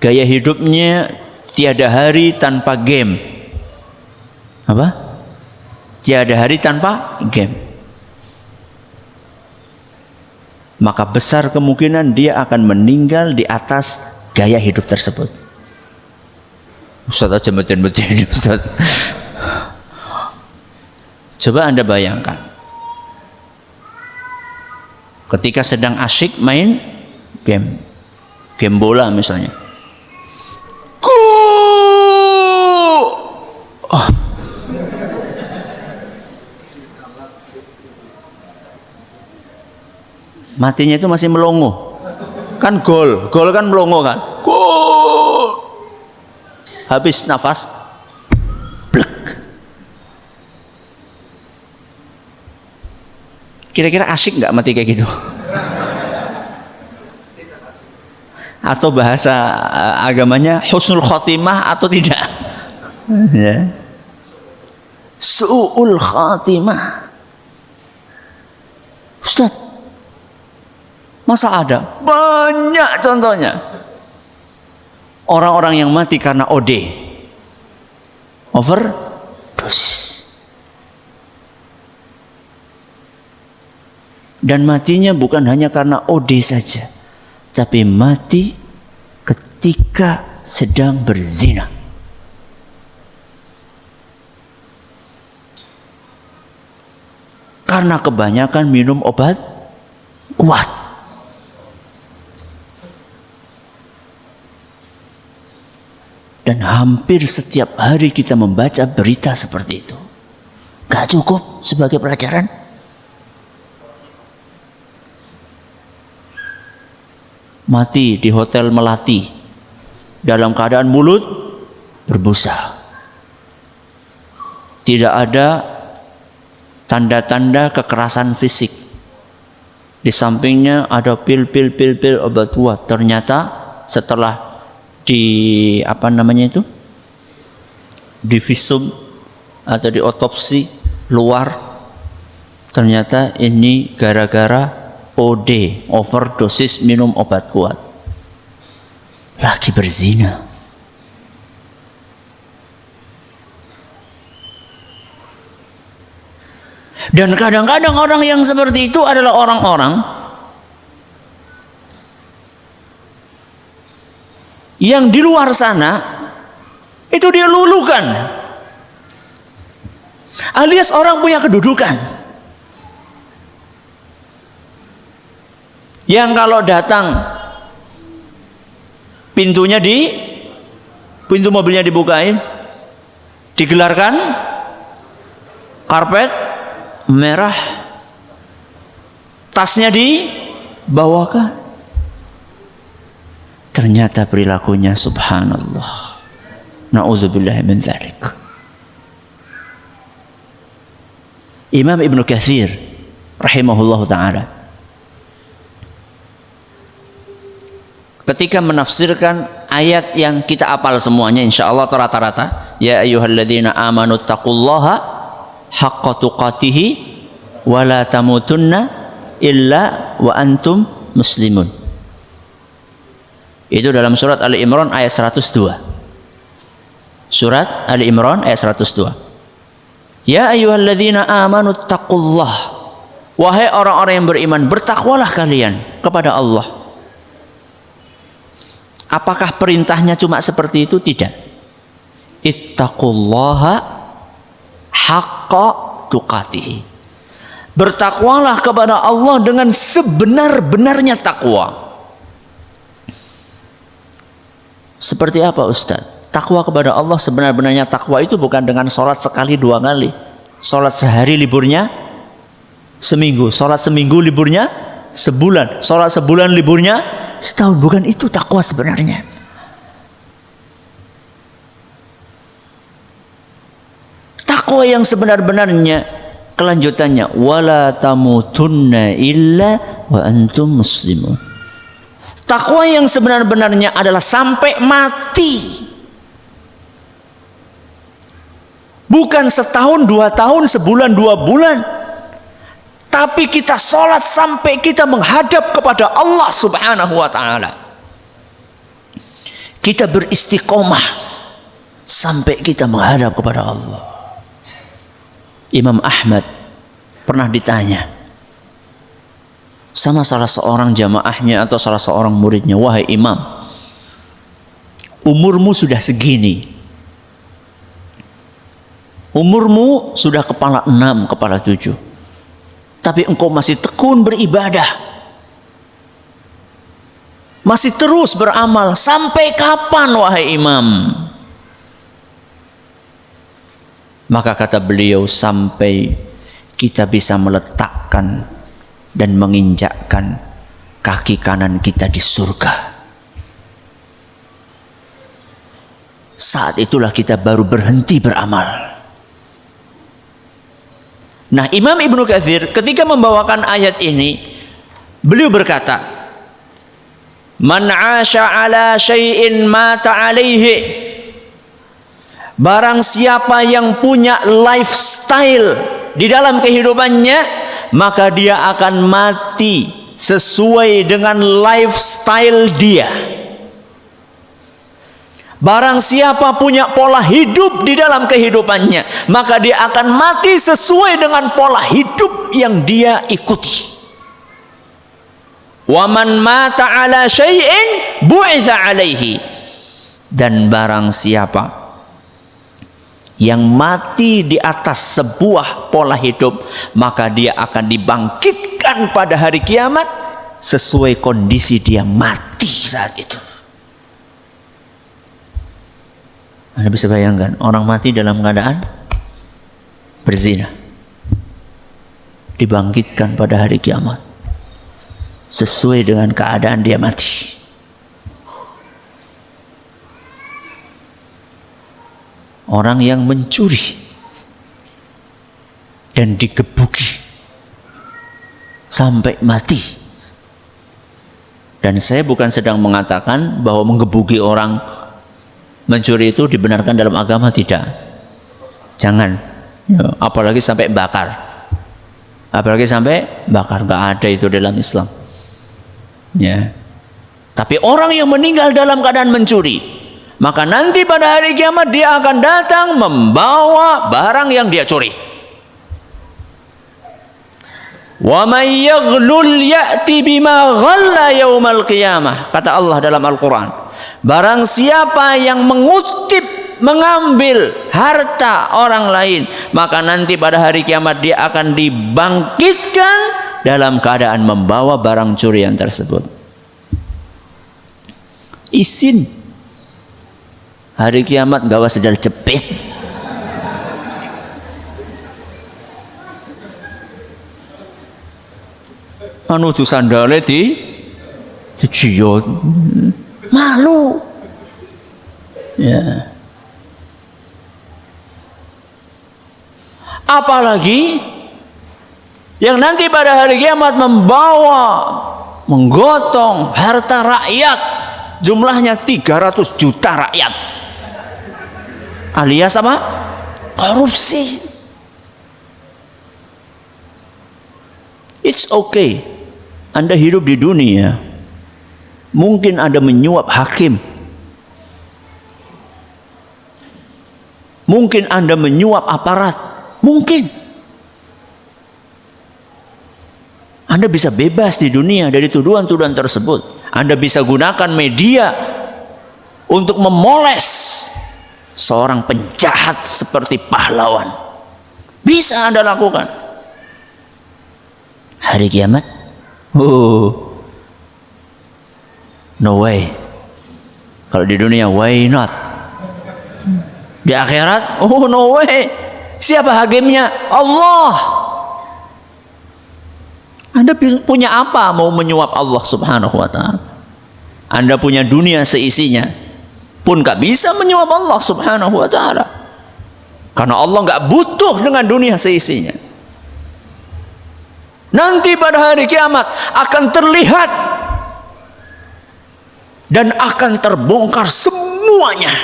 gaya hidupnya tiada hari tanpa game. Apa? Tiada hari tanpa game. Maka besar kemungkinan dia akan meninggal di atas gaya hidup tersebut. Ustaz aja betin-betin Ustaz. Coba Anda bayangkan, ketika sedang asyik main game bola misalnya, matinya itu masih melongo, kan gol kan melongo kan, gol, habis nafas, blek. Kira-kira asyik nggak mati kayak gitu? Atau bahasa agamanya husnul khotimah atau tidak? Ya. Su'ul khotimah. Ustaz, masa ada? Banyak contohnya. Orang-orang yang mati karena OD, overdose. Dan matinya bukan hanya karena OD saja, tapi mati ketika sedang berzina. Karena kebanyakan minum obat kuat. Dan hampir setiap hari kita membaca berita seperti itu. Gak cukup sebagai pelajaran? Mati di hotel Melati dalam keadaan mulut berbusa. Tidak ada tanda-tanda kekerasan fisik. Di sampingnya ada pil obat kuat. Ternyata setelah di visum atau di otopsi luar, ternyata ini gara-gara OD, overdosis minum obat kuat. Lagi berzina. Dan kadang-kadang orang yang seperti itu adalah orang-orang yang di luar sana itu dia lulukan, alias orang punya kedudukan. Yang kalau datang pintu mobilnya dibukain, digelarkan karpet merah, tasnya dibawakan. Ternyata perilakunya subhanallah. Na'udzubillah min dzalik. Imam Ibnu Katsir rahimahullahu taala ketika menafsirkan ayat yang kita apal semuanya insyaallah rata-rata, ya ayyuhalladzina amanu taqullaha haqqa tuqatih wa la tamutunna illa wa antum muslimun. Itu dalam surat Ali Imran ayat 102. Surat Ali Imran ayat 102. Ya ayyuhalladzina amanu taqullah. Wahai orang-orang yang beriman, bertakwalah kalian kepada Allah. Apakah perintahnya cuma seperti itu? Tidak. ittaqullaha haqqa tuqatih. Bertakwalah kepada Allah dengan sebenar-benarnya takwa. Seperti apa Ustaz? Takwa kepada Allah sebenar-benarnya takwa itu bukan dengan sholat sekali 2 kali. Sholat sehari liburnya seminggu. Sholat seminggu liburnya sebulan. Sholat sebulan liburnya setahun. Bukan itu takwa sebenarnya. Takwa yang sebenar-benarnya kelanjutannya, wala tamutunna illa wa antum muslimun. Takwa yang sebenar-benarnya adalah sampai mati. Bukan setahun, 2 tahun, sebulan, 2 bulan. Tapi kita sholat sampai kita menghadap kepada Allah subhanahu wa ta'ala. Kita beristiqomah sampai kita menghadap kepada Allah. Imam Ahmad pernah ditanya sama salah seorang jamaahnya atau salah seorang muridnya, wahai imam, umurmu sudah segini, umurmu sudah kepala 6, kepala 7, tapi engkau masih tekun beribadah, masih terus beramal, sampai kapan wahai imam? Maka kata beliau, sampai kita bisa meletakkan dan menginjakkan kaki kanan kita di surga. Saat itulah kita baru berhenti beramal. Nah, Imam Ibnu Katsir ketika membawakan ayat ini, beliau berkata, man 'asha 'ala syai'in mata 'alaihi. Barang siapa yang punya lifestyle di dalam kehidupannya, maka dia akan mati sesuai dengan lifestyle dia. Barang siapa punya pola hidup di dalam kehidupannya, maka dia akan mati sesuai dengan pola hidup yang dia ikuti. Wa man mata 'ala syai'in bu'itsa 'alaihi. Dan barang siapa yang mati di atas sebuah pola hidup, maka dia akan dibangkitkan pada hari kiamat sesuai kondisi dia mati saat itu. Anda bisa bayangkan orang mati dalam keadaan berzina, dibangkitkan pada hari kiamat sesuai dengan keadaan dia mati. Orang yang mencuri dan digebuki sampai mati. Dan saya bukan sedang mengatakan bahwa menggebuki orang mencuri itu dibenarkan dalam agama, tidak. Jangan, ya, apalagi sampai bakar. Apalagi sampai bakar, nggak ada itu dalam Islam. Ya. Tapi orang yang meninggal dalam keadaan mencuri, maka nanti pada hari kiamat dia akan datang membawa barang yang dia curi. Wa may yaghlul ya'ti bima ghalla yaumal qiyamah. Kata Allah dalam Al-Quran, barang siapa yang mengambil harta orang lain, maka nanti pada hari kiamat dia akan dibangkitkan dalam keadaan membawa barang curian tersebut. Isin hari kiamat gawa sedal jepit. Anu tu sandale dijiot. Malu. Ya. Apalagi yang nanti pada hari kiamat menggotong harta rakyat, jumlahnya 300 juta rakyat. Alias apa? Korupsi. It's okay. Anda hidup di dunia, mungkin Anda menyuap hakim, mungkin Anda menyuap aparat, mungkin Anda bisa bebas di dunia dari tuduhan-tuduhan tersebut. Anda bisa gunakan media untuk memoles seorang penjahat seperti pahlawan. Bisa Anda lakukan. Hari kiamat, no way. Kalau di dunia, why not? Di akhirat, no way. Siapa hakimnya? Allah. Anda punya apa mau menyuap Allah subhanahu wa ta'ala? Anda punya dunia seisinya pun gak bisa menyuap Allah subhanahu wa ta'ala, karena Allah gak butuh dengan dunia seisinya. Nanti pada hari kiamat akan terlihat dan akan terbongkar semuanya.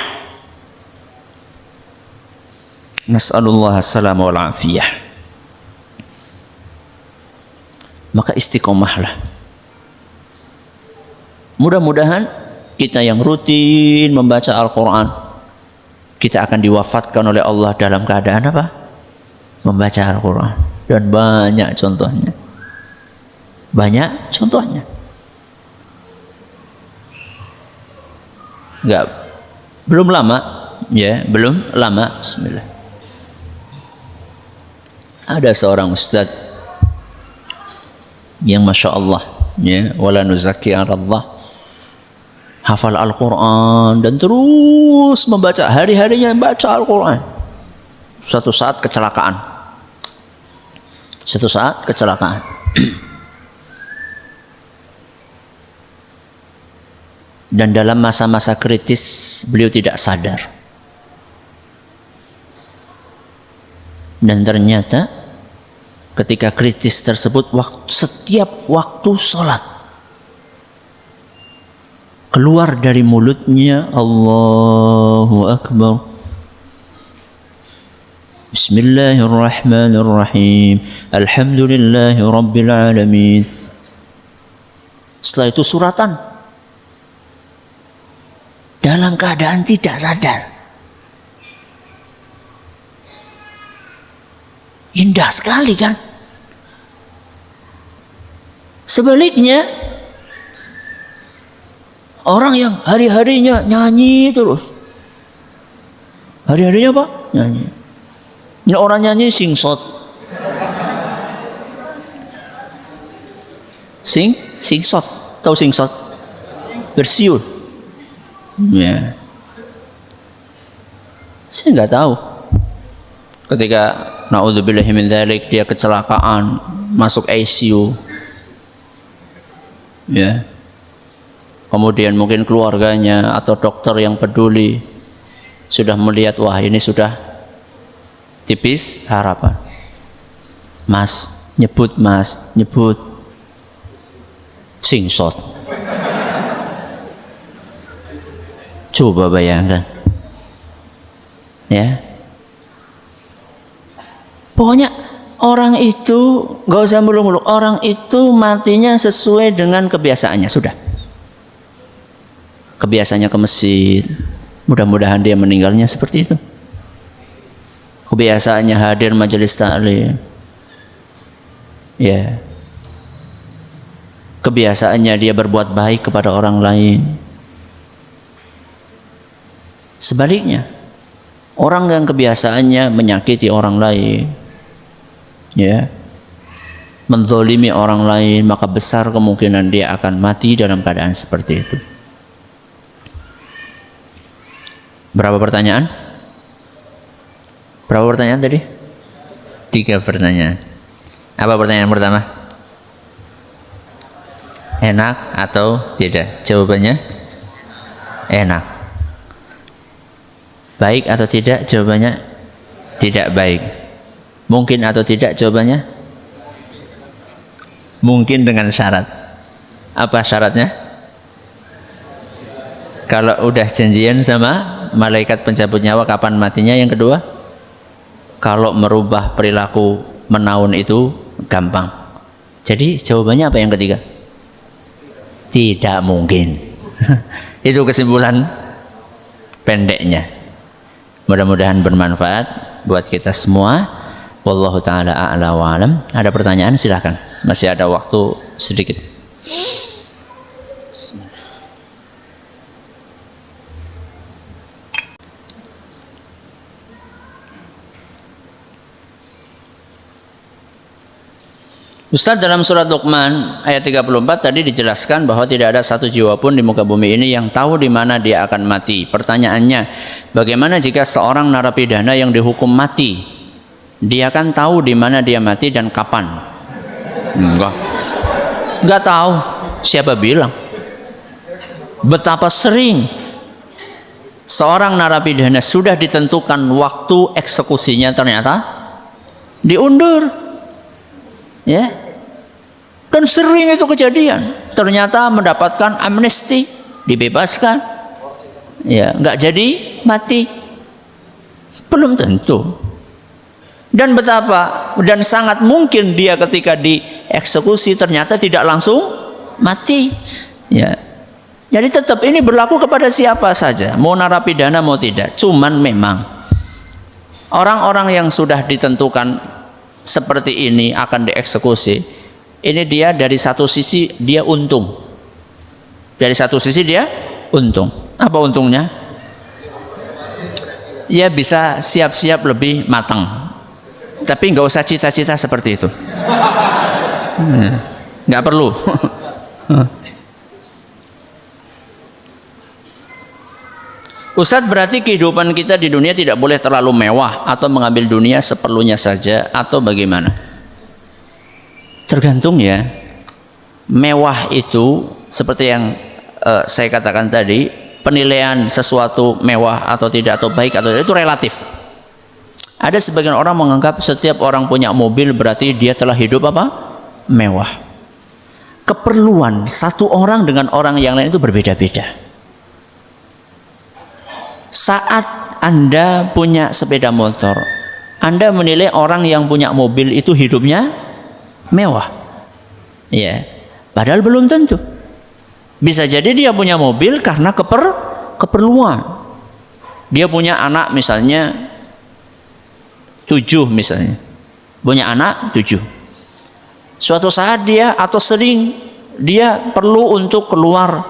Nas'alullah as-salam wal afiyah. Maka istiqomahlah. Mudah-mudahan kita yang rutin membaca Al-Quran, kita akan diwafatkan oleh Allah dalam keadaan apa? Membaca Al-Quran. Dan banyak contohnya. Banyak contohnya. Belum lama, ya, belum lama. Bismillah. Ada seorang ustaz yang masya Allah, ya, wala nuzaki Allah, hafal Al-Quran dan terus membaca, hari-harinya baca Al-Quran. Suatu saat kecelakaan. Dan dalam masa-masa kritis beliau tidak sadar. Dan ternyata ketika kritis tersebut, setiap waktu sholat, keluar dari mulutnya Allahu Akbar, Bismillahirrahmanirrahim, Alhamdulillahi Rabbil Alamin. Setelah itu suratan, dalam keadaan tidak sadar. Indah sekali kan? Sebaliknya, orang yang hari-harinya nyanyi terus. Hari-harinya apa? Nyanyi. Ini orang nyanyi singsot. Singsot. Tahu singsot? Bersiul. Ya. Saya nggak tahu. Ketika naudzubillahi min dzalik dia kecelakaan, masuk ICU. Ya. Kemudian mungkin keluarganya atau dokter yang peduli sudah melihat, wah ini sudah tipis harapan. Mas, nyebut singsot. Coba bayangkan. Ya. Pokoknya orang itu gak usah muluk-muluk. Orang itu matinya sesuai dengan kebiasaannya, sudah. Kebiasaannya ke masjid, mudah-mudahan dia meninggalnya seperti itu. Kebiasaannya hadir majelis taklim, ya. Kebiasaannya dia berbuat baik kepada orang lain. Sebaliknya, orang yang kebiasaannya menyakiti orang lain, ya, menzalimi orang lain, maka besar kemungkinan dia akan mati dalam keadaan seperti itu. Berapa pertanyaan? Berapa pertanyaan tadi? 3 pertanyaan. Apa pertanyaan pertama? Enak atau tidak? Jawabannya enak. Baik atau tidak? Jawabannya tidak baik. Mungkin atau tidak? Jawabannya mungkin dengan syarat. Apa syaratnya? Kalau udah janjian sama malaikat pencabut nyawa kapan matinya. Yang kedua, kalau merubah perilaku menaun itu gampang. Jadi jawabannya apa yang ketiga? Tidak mungkin. Itu kesimpulan pendeknya. Mudah-mudahan bermanfaat buat kita semua. Wallahu ta'ala a'la wa alam. Ada pertanyaan? Silakan. Masih ada waktu sedikit. Bismillah. Ustaz, dalam surat Luqman ayat 34 tadi dijelaskan bahwa tidak ada satu jiwa pun di muka bumi ini yang tahu di mana dia akan mati. Pertanyaannya, bagaimana jika seorang narapidana yang dihukum mati, dia kan tahu di mana dia mati dan kapan? Enggak tahu. Siapa bilang? Betapa sering seorang narapidana sudah ditentukan waktu eksekusinya ternyata diundur. Ya, dan sering itu kejadian. Ternyata mendapatkan amnesti, dibebaskan, ya, nggak jadi mati. Belum tentu. Dan sangat mungkin dia ketika dieksekusi ternyata tidak langsung mati. Ya, jadi tetap ini berlaku kepada siapa saja, mau narapidana mau tidak. Cuman memang orang-orang yang sudah ditentukan seperti ini akan dieksekusi, ini dia dari satu sisi dia untung. Dari satu sisi dia untung. Apa untungnya? Ya bisa siap-siap lebih matang. Tapi nggak usah cita-cita seperti itu. Nggak perlu. Ustadz, berarti kehidupan kita di dunia tidak boleh terlalu mewah atau mengambil dunia seperlunya saja atau bagaimana? Tergantung ya. Mewah itu seperti yang saya katakan tadi, penilaian sesuatu mewah atau tidak atau baik atau tidak itu relatif. Ada sebagian orang menganggap setiap orang punya mobil berarti dia telah hidup apa? Mewah. Keperluan satu orang dengan orang yang lain itu berbeda-beda. Saat Anda punya sepeda motor, Anda menilai orang yang punya mobil itu hidupnya mewah. Ya, padahal belum tentu. Bisa jadi dia punya mobil karena keperluan. Dia punya anak misalnya 7 misalnya. Punya anak 7. Suatu saat dia atau sering dia perlu untuk keluar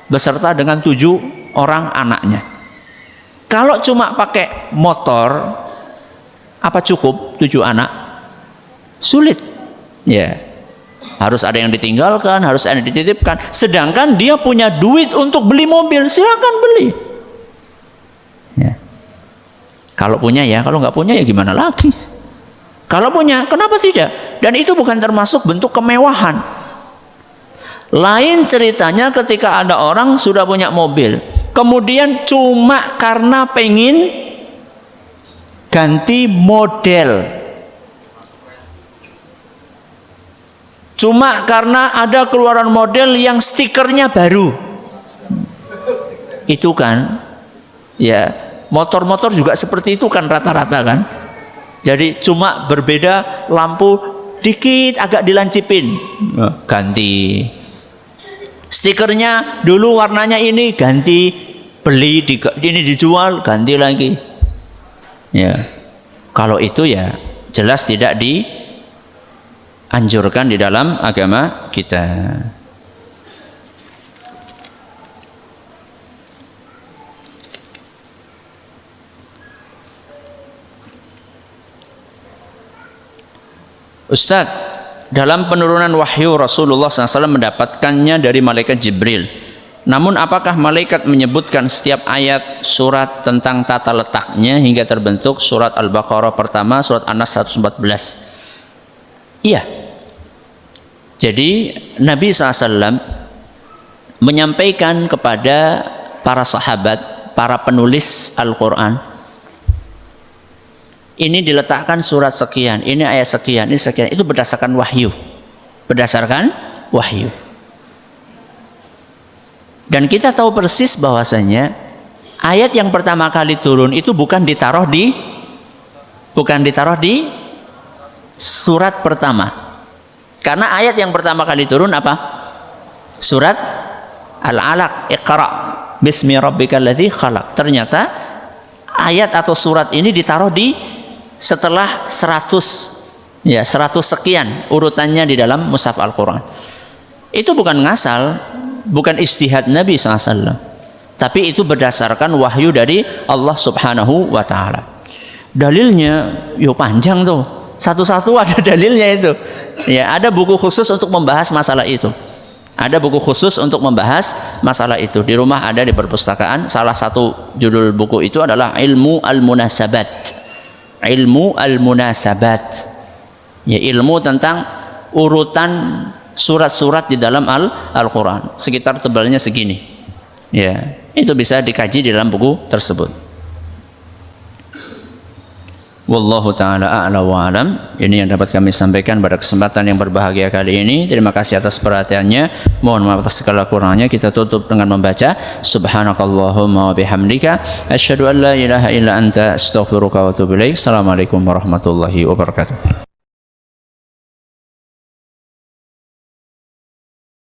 beserta dengan 7 orang anaknya. Kalau cuma pakai motor, apa cukup 7 anak? Sulit. Ya. Harus ada yang ditinggalkan, harus ada yang dititipkan. Sedangkan dia punya duit untuk beli mobil, silakan beli. Ya. Kalau punya ya, kalau nggak punya ya gimana lagi? Kalau punya, kenapa tidak? Dan itu bukan termasuk bentuk kemewahan. Lain ceritanya ketika ada orang sudah punya mobil, kemudian cuma karena pengen ganti model, cuma karena ada keluaran model yang stikernya baru, itu kan ya, motor-motor juga seperti itu kan rata-rata kan. Jadi cuma berbeda lampu dikit agak dilancipin, ganti. Stikernya dulu warnanya ini, ganti, beli, ini dijual, ganti lagi. Ya, kalau itu ya jelas tidak dianjurkan di dalam agama kita. Ustadz, dalam penurunan wahyu Rasulullah SAW mendapatkannya dari malaikat Jibril. Namun apakah malaikat menyebutkan setiap ayat surat tentang tata letaknya hingga terbentuk surat Al-Baqarah pertama, surat An-Nas 114? Iya. Jadi Nabi SAW menyampaikan kepada para sahabat, para penulis Al-Quran, ini diletakkan surat sekian, ini ayat sekian, ini sekian. Itu berdasarkan wahyu. Berdasarkan wahyu. Dan kita tahu persis bahwasanya ayat yang pertama kali turun itu bukan ditaruh di surat pertama. Karena ayat yang pertama kali turun apa? Surat Al-Alaq, Iqra bismi rabbikal ladzi khalaq. Ternyata ayat atau surat ini ditaruh di setelah 100 sekian urutannya di dalam mushaf Al-Quran. Itu bukan ngasal, bukan ijtihad Nabi SAW, tapi itu berdasarkan wahyu dari Allah Subhanahu wa Ta'ala. Dalilnya yo panjang tuh, Satu-satu ada dalilnya itu. Ya, ada buku khusus untuk membahas masalah itu. Ada buku khusus untuk membahas masalah itu. Di rumah ada di perpustakaan. Salah satu judul buku itu adalah Ilmu Al-Munasabat. Ilmu Al-Munasabat. Ya, ilmu tentang urutan surat-surat di dalam Al-Quran. Sekitar tebalnya segini. Ya, itu bisa dikaji di dalam buku tersebut. Wallahu ta'ala a'la wa alam. Ini yang dapat kami sampaikan pada kesempatan yang berbahagia kali ini. Terima kasih atas perhatiannya. Mohon maaf atas segala kurangnya. Kita tutup dengan membaca Subhanakallahumma wa bihamdika asyhadu an la ilaha illa anta astaghfiruka wa atubu ilaik. Assalamualaikum warahmatullahi wabarakatuh.